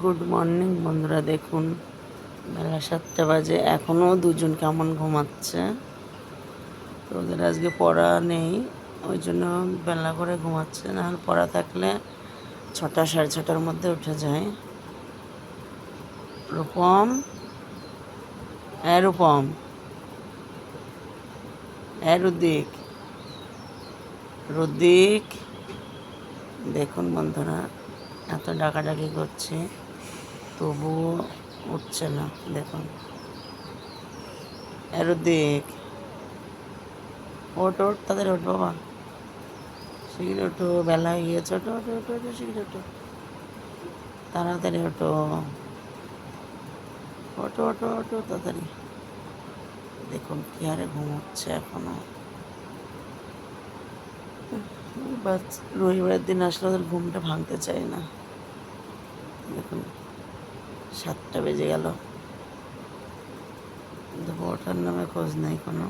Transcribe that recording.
Good morning বন্ধুরা, দেখুন বেলা 7টা বাজে, এখনও দুজন কেমন ঘুমাচ্ছে। তো ওদের আজকে পড়া নেই, ওই জন্য বেলা করে ঘুমাচ্ছে। নাহলে পড়া থাকলে 6টা সাড়ে 6টার মধ্যে উঠে যায়। রূপম, হ্যাঁ রূপম, হ্যাঁ রুদিক, রুদিক। দেখুন বন্ধুরা, এত ডাকাডাকি করছে তবুও উঠছে না। দেখুন, হ্যাঁ রুদিক, ওট ওট, তাদের ওঠ বাবা, শীঘ্র ওঠো, বেলা হয়ে গিয়েছে। ওঠো ওঠো ওঠো ওঠো, শীঘ্র ওঠো, তাড়াতাড়ি ওঠো, ওঠো ওঠো ওঠো তাড়াতাড়ি। দেখুন কি হারে ঘুমোচ্ছে এখনো। বাস রবিবারের দিন আসলে ওদের ঘুমটা ভাঙতে চায় না। দেখুন 7টা বেজে গেল, ওঠার নামে খোঁজ নেই কোনো।